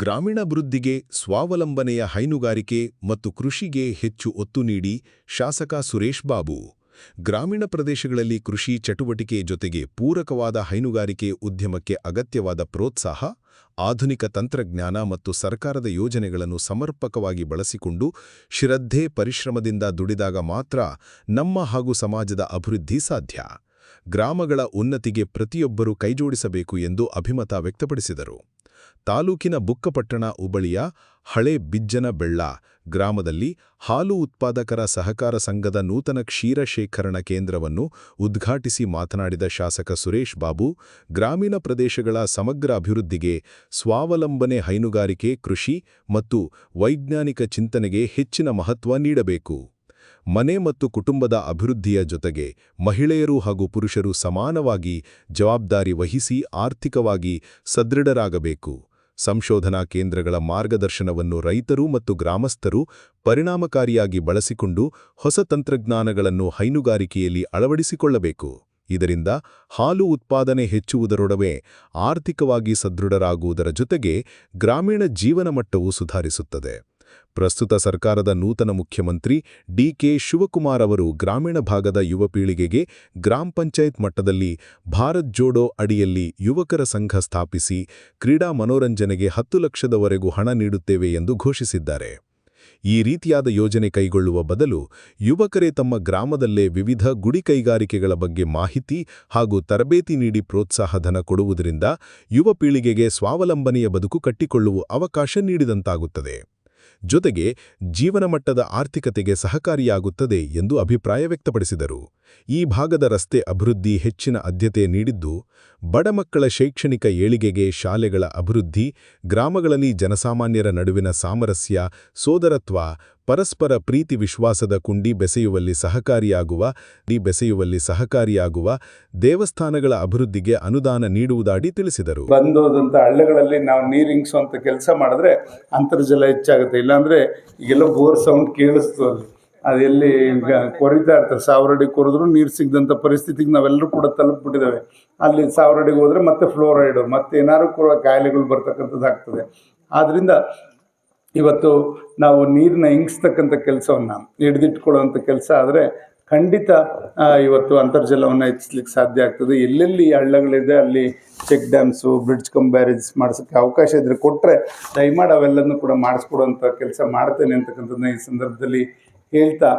ಗ್ರಾಮೀಣಾಭಿವೃದ್ಧಿಗೆ, ಸ್ವಾವಲಂಬನೆಯ ಹೈನುಗಾರಿಕೆ ಮತ್ತು ಕೃಷಿಗೆ ಹೆಚ್ಚು ಒತ್ತು ನೀಡಿ ಶಾಸಕ ಸುರೇಶ್ ಬಾಬು. ಗ್ರಾಮೀಣ ಪ್ರದೇಶಗಳಲ್ಲಿ ಕೃಷಿ ಚಟುವಟಿಕೆ ಜೊತೆಗೆ ಪೂರಕವಾದ ಹೈನುಗಾರಿಕೆ ಉದ್ಯಮಕ್ಕೆ ಅಗತ್ಯವಾದ ಪ್ರೋತ್ಸಾಹ, ಆಧುನಿಕ ತಂತ್ರಜ್ಞಾನ ಮತ್ತು ಸರ್ಕಾರದ ಯೋಜನೆಗಳನ್ನು ಸಮರ್ಪಕವಾಗಿ ಬಳಸಿಕೊಂಡು ಶ್ರದ್ಧೆ, ಪರಿಶ್ರಮದಿಂದ ದುಡಿದಾಗ ಮಾತ್ರ ನಮ್ಮ ಹಾಗೂ ಸಮಾಜದ ಅಭಿವೃದ್ಧಿ ಸಾಧ್ಯ. ಗ್ರಾಮಗಳ ಉನ್ನತಿಗೆ ಪ್ರತಿಯೊಬ್ಬರೂ ಕೈಜೋಡಿಸಬೇಕು ಎಂದು ಅಭಿಮತ ವ್ಯಕ್ತಪಡಿಸಿದರು. ತಾಲೂಕಿನ ಬುಕ್ಕಪಟ್ಟಣ ಉಬಳಿಯ ಹಳೆ ಬಿಜ್ಜನ ಬೆಳ್ಳ ಗ್ರಾಮದಲ್ಲಿ ಹಾಲು ಉತ್ಪಾದಕರ ಸಹಕಾರ ಸಂಘದ ನೂತನ ಕ್ಷೀರ ಶೇಖರಣಾ ಕೇಂದ್ರವನ್ನು ಉದ್ಘಾಟಿಸಿ ಮಾತನಾಡಿದ ಶಾಸಕ ಸುರೇಶ್ ಬಾಬು, ಗ್ರಾಮೀಣ ಪ್ರದೇಶಗಳ ಸಮಗ್ರ ಅಭಿವೃದ್ಧಿಗೆ ಸ್ವಾವಲಂಬನೆ ಹೈನುಗಾರಿಕೆ, ಕೃಷಿ ಮತ್ತು ವೈಜ್ಞಾನಿಕ ಚಿಂತನೆಗೆ ಹೆಚ್ಚಿನ ಮಹತ್ವ ನೀಡಬೇಕು. ಮನೆ ಮತ್ತು ಕುಟುಂಬದ ಅಭಿವೃದ್ಧಿಯ ಜೊತೆಗೆ ಮಹಿಳೆಯರು ಹಾಗೂ ಪುರುಷರು ಸಮಾನವಾಗಿ ಜವಾಬ್ದಾರಿ ವಹಿಸಿ ಆರ್ಥಿಕವಾಗಿ ಸದೃಢರಾಗಬೇಕು. ಸಂಶೋಧನಾ ಕೇಂದ್ರಗಳ ಮಾರ್ಗದರ್ಶನವನ್ನು ರೈತರು ಮತ್ತು ಗ್ರಾಮಸ್ಥರು ಪರಿಣಾಮಕಾರಿಯಾಗಿ ಬಳಸಿಕೊಂಡು ಹೊಸ ತಂತ್ರಜ್ಞಾನಗಳನ್ನು ಹೈನುಗಾರಿಕೆಯಲ್ಲಿ ಅಳವಡಿಸಿಕೊಳ್ಳಬೇಕು. ಇದರಿಂದ ಹಾಲು ಉತ್ಪಾದನೆ ಹೆಚ್ಚುವುದರೊಡನೆ ಆರ್ಥಿಕವಾಗಿ ಸದೃಢರಾಗುವುದರ ಜೊತೆಗೆ ಗ್ರಾಮೀಣ ಜೀವನ ಮಟ್ಟವೂ ಸುಧಾರಿಸುತ್ತದೆ. ಪ್ರಸ್ತುತ ಸರ್ಕಾರದ ನೂತನ ಮುಖ್ಯಮಂತ್ರಿ ಡಿ.ಕೆ. ಶಿವಕುಮಾರ್ ಅವರು ಗ್ರಾಮೀಣ ಭಾಗದ ಯುವ ಪೀಳಿಗೆಗೆ ಗ್ರಾಮ ಪಂಚಾಯತ್ ಮಟ್ಟದಲ್ಲಿ ಭಾರತ್ ಜೋಡೋ ಅಡಿಯಲ್ಲಿ ಯುವಕರ ಸಂಘ ಸ್ಥಾಪಿಸಿ ಕ್ರೀಡಾ ಮನೋರಂಜನೆಗೆ 10 ಲಕ್ಷದವರೆಗೂ ಹಣ ನೀಡುತ್ತೇವೆ ಎಂದು ಘೋಷಿಸಿದ್ದಾರೆ. ಈ ರೀತಿಯಾದ ಯೋಜನೆ ಕೈಗೊಳ್ಳುವ ಬದಲು ಯುವಕರೇ ತಮ್ಮ ಗ್ರಾಮದಲ್ಲೇ ವಿವಿಧ ಗುಡಿ ಕೈಗಾರಿಕೆಗಳ ಬಗ್ಗೆ ಮಾಹಿತಿ ಹಾಗೂ ತರಬೇತಿ ನೀಡಿ ಪ್ರೋತ್ಸಾಹಧನ ಕೊಡುವುದರಿಂದ ಯುವ ಪೀಳಿಗೆಗೆ ಸ್ವಾವಲಂಬನೆಯ ಬದುಕು ಕಟ್ಟಿಕೊಳ್ಳುವ ಅವಕಾಶ ನೀಡಿದಂತಾಗುತ್ತದೆ. ಜೊತೆಗೆ ಜೀವನ ಮಟ್ಟದ ಆರ್ಥಿಕತೆಗೆ ಸಹಕಾರಿಯಾಗುತ್ತದೆ ಎಂದು ಅಭಿಪ್ರಾಯ ವ್ಯಕ್ತಪಡಿಸಿದರು. ಈ ಭಾಗದ ರಸ್ತೆ ಅಭಿವೃದ್ಧಿ ಹೆಚ್ಚಿನ ಆದ್ಯತೆ ನೀಡಿದ್ದು, ಬಡ ಮಕ್ಕಳ ಶೈಕ್ಷಣಿಕ ಏಳಿಗೆಗೆ, ಶಾಲೆಗಳ ಅಭಿವೃದ್ಧಿ, ಗ್ರಾಮಗಳಲ್ಲಿ ಜನಸಾಮಾನ್ಯರ ನಡುವಿನ ಸಾಮರಸ್ಯ, ಸೋದರತ್ವ, ಪರಸ್ಪರ ಪ್ರೀತಿ ವಿಶ್ವಾಸದ ಕುಂಡಿ ಬೆಸೆಯುವಲ್ಲಿ ಸಹಕಾರಿಯಾಗುವ ದೇವಸ್ಥಾನಗಳ ಅಭಿವೃದ್ಧಿಗೆ ಅನುದಾನ ನೀಡುವುದಾಗಿ ತಿಳಿಸಿದರು. ಬಂದೋದಂಥ ಹಳ್ಳಿಗಳಲ್ಲಿ ನಾವು ನೀರಿಂಗಿಸುವಂಥ ಕೆಲಸ ಮಾಡಿದ್ರೆ ಅಂತರ್ಜಲ ಹೆಚ್ಚಾಗುತ್ತೆ. ಇಲ್ಲಾಂದರೆ ಈಗೆಲ್ಲ ಬೋರ್ ಸೌಂಡ್ ಕೇಳಿಸ್ತದೆ, ಅದೆಲ್ಲಿ ಕೊರಿತಾ ಇರ್ತಾರೆ. 1000 ಅಡಿ ಕೊರಿದ್ರೂ ನೀರು ಸಿಗದಂಥ ಪರಿಸ್ಥಿತಿಗೆ ನಾವೆಲ್ಲರೂ ಕೂಡ ತಲುಪಿಬಿಟ್ಟಿದ್ದಾವೆ. ಅಲ್ಲಿ 1000 ಅಡಿಗೆ ಹೋದರೆ ಮತ್ತೆ ಫ್ಲೋರೈಡು ಮತ್ತೆ ಏನಾದ್ರು ಕೂಡ ಕಾಯಿಲೆಗಳು ಬರ್ತಕ್ಕಂಥದ್ದು ಆಗ್ತದೆ. ಆದ್ದರಿಂದ ಇವತ್ತು ನಾವು ನೀರನ್ನ ಇಂಗಿಸ್ತಕ್ಕಂಥ ಕೆಲಸವನ್ನು ಹಿಡಿದಿಟ್ಕೊಳ್ಳುವಂಥ ಕೆಲಸ ಆದರೆ ಖಂಡಿತ ಇವತ್ತು ಅಂತರ್ಜಲವನ್ನು ಹೆಚ್ಚಿಸ್ಲಿಕ್ಕೆ ಸಾಧ್ಯ ಆಗ್ತದೆ. ಎಲ್ಲೆಲ್ಲಿ ಹಳ್ಳಗಳಿದೆ ಅಲ್ಲಿ check dams, bridge come barrage ಮಾಡಿಸೋಕ್ಕೆ ಅವಕಾಶ ಇದ್ದರೆ ಕೊಟ್ಟರೆ ದಯಮಾಡಿ ಅವೆಲ್ಲನೂ ಕೂಡ ಮಾಡಿಸ್ಕೊಡುವಂಥ ಕೆಲಸ ಮಾಡ್ತೇನೆ ಅಂತಕ್ಕಂಥದ್ದನ್ನ ಈ ಸಂದರ್ಭದಲ್ಲಿ ಹೇಳ್ತಾ,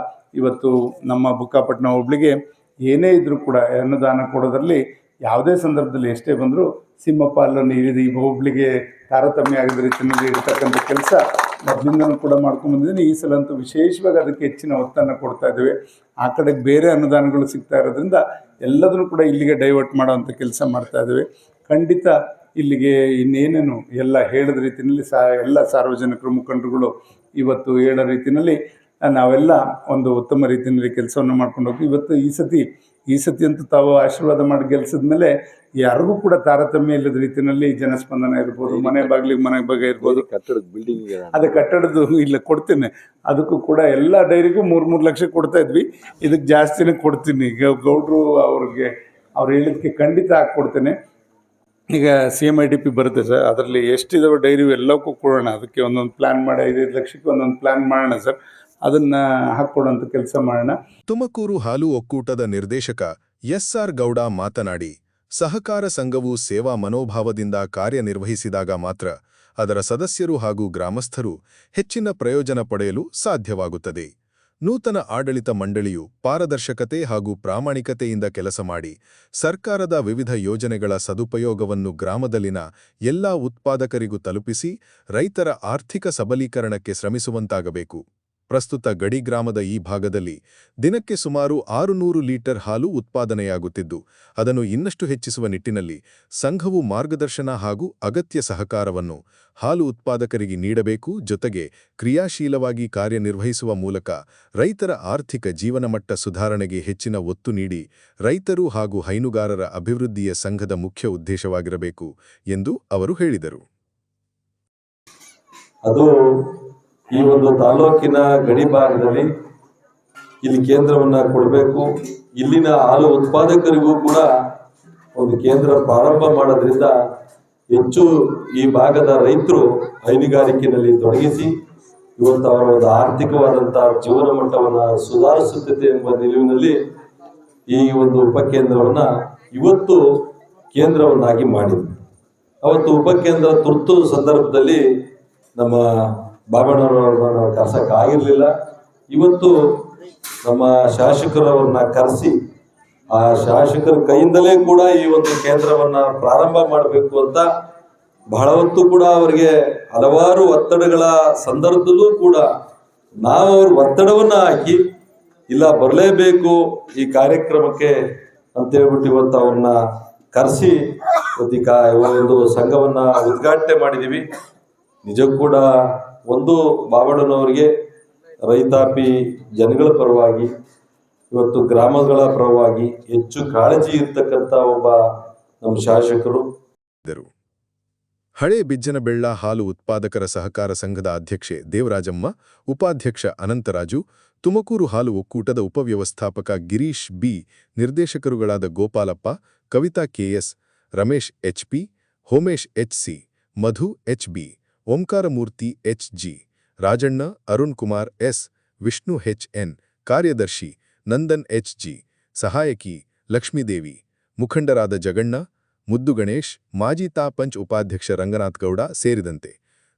ಇವತ್ತು ನಮ್ಮ ಬುಕ್ಕಾಪಟ್ಟಣ ಹೋಬಳಿಗೆ ಏನೇ ಇದ್ದರೂ ಕೂಡ ಅನುದಾನ ಕೊಡೋದ್ರಲ್ಲಿ ಯಾವುದೇ ಸಂದರ್ಭದಲ್ಲಿ ಎಷ್ಟೇ ಬಂದರೂ ಸಿಂಹಪಾಲನ್ನು ಹಿಡಿದು ಈ ಹೋಬಳಿಗೆ ತಾರತಮ್ಯ ಆಗದ ರೀತಿಯಲ್ಲಿ ಇರತಕ್ಕಂಥ ಕೆಲಸ ಮೊದಲಿಂದನೂ ಕೂಡ ಮಾಡ್ಕೊಂಡ್ಬಂದಿದ್ದೀನಿ. ಈ ಸಲ ಅಂತೂ ವಿಶೇಷವಾಗಿ ಅದಕ್ಕೆ ಹೆಚ್ಚಿನ ಒತ್ತನ್ನು ಕೊಡ್ತಾ ಇದ್ದೇವೆ. ಆ ಕಡೆಗೆ ಬೇರೆ ಅನುದಾನಗಳು ಸಿಗ್ತಾ ಇರೋದ್ರಿಂದ ಎಲ್ಲದನ್ನು ಕೂಡ ಇಲ್ಲಿಗೆ ಡೈವರ್ಟ್ ಮಾಡೋವಂಥ ಕೆಲಸ ಮಾಡ್ತಾ ಇದ್ದೇವೆ. ಖಂಡಿತ ಇಲ್ಲಿಗೆ ಇನ್ನೇನೇನು ಎಲ್ಲ ಹೇಳಿದ ರೀತಿಯಲ್ಲಿ ಎಲ್ಲ ಸಾರ್ವಜನಿಕರು, ಮುಖಂಡರುಗಳು ಇವತ್ತು ಹೇಳೋ ರೀತಿಯಲ್ಲಿ ನಾವೆಲ್ಲ ಒಂದು ಉತ್ತಮ ರೀತಿಯಲ್ಲಿ ಕೆಲಸವನ್ನು ಮಾಡ್ಕೊಂಡು ಹೋಗಿ ಇವತ್ತು ಈ ಸತಿ ಅಂತೂ ತಾವು ಆಶೀರ್ವಾದ ಮಾಡಿ ಗೆಲ್ಸಿದ ಮೇಲೆ ಯಾರಿಗೂ ಕೂಡ ತಾರತಮ್ಯ ಇಲ್ಲದ ರೀತಿಯಲ್ಲಿ ಜನಸ್ಪಂದನ ಇರ್ಬೋದು, ಮನೆ ಬಾಗಿಲಿಗೆ ಇರ್ಬೋದು, ಅದೇ ಕಟ್ಟಡದ್ದು ಇಲ್ಲ ಕೊಡ್ತೀನಿ. ಅದಕ್ಕೂ ಕೂಡ ಎಲ್ಲ ಡೈರಿಗೂ 3 ಲಕ್ಷ ಕೊಡ್ತಾ ಇದ್ವಿ. ಇದಕ್ಕೆ ಜಾಸ್ತಿನೇ ಕೊಡ್ತೀನಿ. ಗೌಡ್ರು ಅವ್ರು ಹೇಳಿದ್ದಕ್ಕೆ ಖಂಡಿತ ಹಾಕ್ಕೊಡ್ತೇನೆ. ಈಗ CMIDP ಬರುತ್ತೆ ಸರ್, ಅದರಲ್ಲಿ ಎಷ್ಟಿದಾವೆ ಡೈರಿ ಎಲ್ಲಕ್ಕೂ ಕೊಡೋಣ. ಅದಕ್ಕೆ ಒಂದೊಂದು ಪ್ಲ್ಯಾನ್ ಮಾಡಿ 5 ಲಕ್ಷಕ್ಕೆ ಒಂದೊಂದು ಪ್ಲ್ಯಾನ್ ಮಾಡೋಣ ಸರ್, ಅದನ್ನು ಹಾಕ್ಕೊಡೋಂಥ ಕೆಲಸ ಮಾಡೋಣ. ತುಮಕೂರು ಹಾಲು ಒಕ್ಕೂಟದ ನಿರ್ದೇಶಕ ಎಸ್.ಆರ್. ಗೌಡ ಮಾತನಾಡಿ, ಸಹಕಾರ ಸಂಘವು ಸೇವಾ ಮನೋಭಾವದಿಂದ ಕಾರ್ಯನಿರ್ವಹಿಸಿದಾಗ ಮಾತ್ರ ಅದರ ಸದಸ್ಯರು ಹಾಗೂ ಗ್ರಾಮಸ್ಥರು ಹೆಚ್ಚಿನ ಪ್ರಯೋಜನ ಪಡೆಯಲು ಸಾಧ್ಯವಾಗುತ್ತದೆ. ನೂತನ ಆಡಳಿತ ಮಂಡಳಿಯು ಪಾರದರ್ಶಕತೆ ಹಾಗೂ ಪ್ರಾಮಾಣಿಕತೆಯಿಂದ ಕೆಲಸ ಮಾಡಿ ಸರ್ಕಾರದ ವಿವಿಧ ಯೋಜನೆಗಳ ಸದುಪಯೋಗವನ್ನು ಗ್ರಾಮದಲ್ಲಿನ ಎಲ್ಲಾ ಉತ್ಪಾದಕರಿಗೂ ತಲುಪಿಸಿ ರೈತರ ಆರ್ಥಿಕ ಸಬಲೀಕರಣಕ್ಕೆ ಶ್ರಮಿಸುವಂತಾಗಬೇಕು. ಪ್ರಸ್ತುತ ಗಡಿ ಗ್ರಾಮದ ಈ ಭಾಗದಲ್ಲಿ ದಿನಕ್ಕೆ ಸುಮಾರು 600 ಲೀಟರ್ ಹಾಲು ಉತ್ಪಾದನೆಯಾಗುತ್ತಿದ್ದು, ಅದನ್ನು ಇನ್ನಷ್ಟು ಹೆಚ್ಚಿಸುವ ನಿಟ್ಟಿನಲ್ಲಿ ಸಂಘವು ಮಾರ್ಗದರ್ಶನ ಹಾಗೂ ಅಗತ್ಯ ಸಹಕಾರವನ್ನು ಹಾಲು ಉತ್ಪಾದಕರಿಗೆ ನೀಡಬೇಕು. ಜೊತೆಗೆ ಕ್ರಿಯಾಶೀಲವಾಗಿ ಕಾರ್ಯನಿರ್ವಹಿಸುವ ಮೂಲಕ ರೈತರ ಆರ್ಥಿಕ ಜೀವನಮಟ್ಟ ಸುಧಾರಣೆಗೆ ಹೆಚ್ಚಿನ ಒತ್ತು ನೀಡಿ ರೈತರು ಹಾಗೂ ಹೈನುಗಾರರ ಅಭಿವೃದ್ಧಿಯ ಸಂಘದ ಮುಖ್ಯ ಉದ್ದೇಶವಾಗಿರಬೇಕು ಎಂದು ಅವರು ಹೇಳಿದರು. ಅದು ಈ ಒಂದು ತಾಲೂಕಿನ ಗಡಿ ಭಾಗದಲ್ಲಿ ಇಲ್ಲಿ ಕೇಂದ್ರವನ್ನ ಕೊಡಬೇಕು. ಇಲ್ಲಿನ ಹಾಲು ಉತ್ಪಾದಕರಿಗೂ ಕೂಡ ಒಂದು ಕೇಂದ್ರ ಪ್ರಾರಂಭ ಮಾಡೋದ್ರಿಂದ ಹೆಚ್ಚು ಈ ಭಾಗದ ರೈತರು ಹೈನುಗಾರಿಕೆಯಲ್ಲಿ ತೊಡಗಿಸಿ ಇವತ್ತು ಅವರ ಒಂದು ಆರ್ಥಿಕವಾದಂತಹ ಜೀವನ ಮಟ್ಟವನ್ನ ಸುಧಾರಿಸುತ್ತದೆ ಎಂಬ ನಿಲುವಿನಲ್ಲಿ ಈ ಒಂದು ಉಪಕೇಂದ್ರವನ್ನ ಇವತ್ತು ಕೇಂದ್ರವನ್ನಾಗಿ ಮಾಡಿದ್ವಿ. ಅವತ್ತು ಉಪಕೇಂದ್ರ ತುರ್ತು ಸಂದರ್ಭದಲ್ಲಿ ನಮ್ಮ ಬಾಬಣ್ಣವರನ್ನ ನಾವು ಕರ್ಸಕ್ಕಾಗಿರ್ಲಿಲ್ಲ. ಇವತ್ತು ನಮ್ಮ ಶಾಸಕರವ್ರನ್ನ ಕರೆಸಿ ಆ ಶಾಸಕರ ಕೈಯಿಂದಲೇ ಕೂಡ ಈ ಒಂದು ಕೇಂದ್ರವನ್ನ ಪ್ರಾರಂಭ ಮಾಡಬೇಕು ಅಂತ ಬಹಳ ಹೊತ್ತು ಕೂಡ ಅವರಿಗೆ ಹಲವಾರು ಒತ್ತಡಗಳ ಸಂದರ್ಭದಲ್ಲೂ ಕೂಡ ನಾವು ಅವ್ರ ಒತ್ತಡವನ್ನ ಹಾಕಿ ಇಲ್ಲ ಬರಲೇಬೇಕು ಈ ಕಾರ್ಯಕ್ರಮಕ್ಕೆ ಅಂತ ಹೇಳ್ಬಿಟ್ಟು ಇವತ್ತು ಅವ್ರನ್ನ ಕರೆಸಿ ಒಂದು ಸಂಘವನ್ನ ಉದ್ಘಾಟನೆ ಮಾಡಿದೀವಿ. ನಿಜಕ್ಕೂ ಕೂಡ ಒಂದು ಬಾಬಣ್ಣನವರಿಗೆ ರೈತಾಪಿ ಜನಗಳ ಪರವಾಗಿ ಇವತ್ತು ಗ್ರಾಮಗಳ ಪರವಾಗಿ ಹೆಚ್ಚು ಕಾಳಜಿ ಇರ್ತಕ್ಕಂಥ ಒಬ್ಬ ನಮ್ಮ ಶಾಸಕರು. ಹಳೆ ಬಿಜ್ಜನಬೆಳ್ಳ ಹಾಲು ಉತ್ಪಾದಕರ ಸಹಕಾರ ಸಂಘದ ಅಧ್ಯಕ್ಷೆ ದೇವರಾಜಮ್ಮ, ಉಪಾಧ್ಯಕ್ಷ ಅನಂತರಾಜು, ತುಮಕೂರು ಹಾಲು ಒಕ್ಕೂಟದ ಉಪವ್ಯವಸ್ಥಾಪಕ ಗಿರೀಶ್ ಬಿ, ನಿರ್ದೇಶಕರುಗಳಾದ Gopalappa, Kavitha KS, Ramesh HP, Homesh HC, Madhu HB, Omkaramurthy HG, Rajanna, Arun Kumar S, Vishnu HN, ಕಾರ್ಯದರ್ಶಿ ನಂದನ್ ಎಚ್ಜಿ, ಸಹಾಯಕಿ ಲಕ್ಷ್ಮೀದೇವಿ, ಮುಖಂಡರಾದ ಜಗಣ್ಣ, ಮುದ್ದು ಗಣೇಶ್, ಮಾಜಿ ತಾಪಂಚ್ ಉಪಾಧ್ಯಕ್ಷ ರಂಗನಾಥ್ ಗೌಡ ಸೇರಿದಂತೆ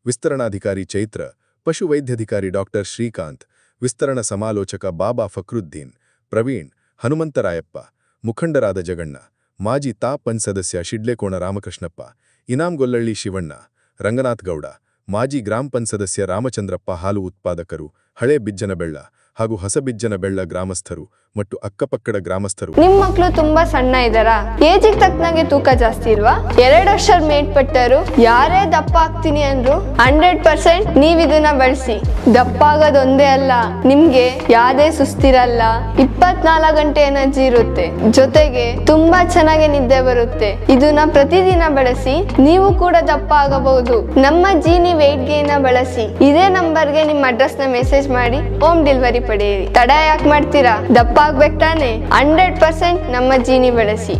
ವಿಸ್ತರಣಾಧಿಕಾರಿ ಚೈತ್ರ, ಪಶುವೈದ್ಯಾಧಿಕಾರಿ ಡಾಕ್ಟರ್ ಶ್ರೀಕಾಂತ್, ವಿಸ್ತರಣ ಸಮಾಲೋಚಕ ಬಾಬಾ ಫಕ್ರುದ್ದೀನ್, ಪ್ರವೀಣ್, ಹನುಮಂತರಾಯಪ್ಪ, ಮುಖಂಡರಾದ ಜಗಣ್ಣ, ಮಾಜಿ ತಾಪಂಚ್ ಸದಸ್ಯ ಶಿಡ್ಲೆಕೋಣ ರಾಮಕೃಷ್ಣಪ್ಪ, ಇನಾಂಗೊಲ್ಲಳ್ಳಿ ಶಿವಣ್ಣ, ರಂಗನಾಥ್ ಗೌಡ, ಮಾಜಿ ಗ್ರಾಮ ಪಂಚಾಯತ್ ಸದಸ್ಯ ರಾಮಚಂದ್ರಪ್ಪ, ಹಾಲು ಉತ್ಪಾದಕರು, ಹಳೆ ಬಿಜ್ಜನಬೆಳ್ಳ ಹಾಗೂ ಹೊಸಬಿಜ್ಜನಬೆಳ್ಳ ಗ್ರಾಮಸ್ಥರು ಮತ್ತು ಅಕ್ಕಪಕ್ಕದ ಗ್ರಾಮಸ್ಥರು. ನಿಮ್ ಮಕ್ಳು ತುಂಬಾ ಸಣ್ಣ ಇದ್ದಾರಾ? ಏಜಿಗೆ ತಕ್ಕನಂಗೆ ತೂಕ ಜಾಸ್ತಿ ಇಲ್ವಾ? 2 ವರ್ಷ ಮೇಲ್ಪಟ್ಟರು ಯಾರೇ ದಪ್ಪ ಆಗ್ತೀನಿ ಅಂದ್ರು 100% ನೀವ್ ಇದನ್ನ ಬಳಸಿ. ದಪ್ಪ ಆಗೋದೊಂದೇ ಅಲ್ಲ, ನಿಮ್ಗೆ ಯಾವ್ದೇ ಸುಸ್ತಿರಲ್ಲ, 24 ಗಂಟೆ ಎನರ್ಜಿ ಇರುತ್ತೆ, ಜೊತೆಗೆ ತುಂಬಾ ಚೆನ್ನಾಗಿ ನಿದ್ದೆ ಬರುತ್ತೆ. ಇದನ್ನ ಪ್ರತಿದಿನ ಬಳಸಿ, ನೀವು ಕೂಡ ದಪ್ಪ ಆಗಬಹುದು. ನಮ್ಮ ಜೀನಿ ವೆಯ್ಟ್ ಗೇನ್ ಬಳಸಿ. ಇದೇ ನಂಬರ್ಗೆ ನಿಮ್ಮ ಅಡ್ರೆಸ್ ನ ಮೆಸೇಜ್ ಮಾಡಿ ಹೋಮ್ ಡೆಲಿವರಿ ಪಡೆಯಿರಿ. ತಡ ಯಾಕೆ ಮಾಡ್ತೀರಾ? ದಪ್ಪ ಆಗ್ಬೇಕು ತಾನೆ? 100% ನಮ್ಮ ಜೀನಿ ಬಳಸಿ.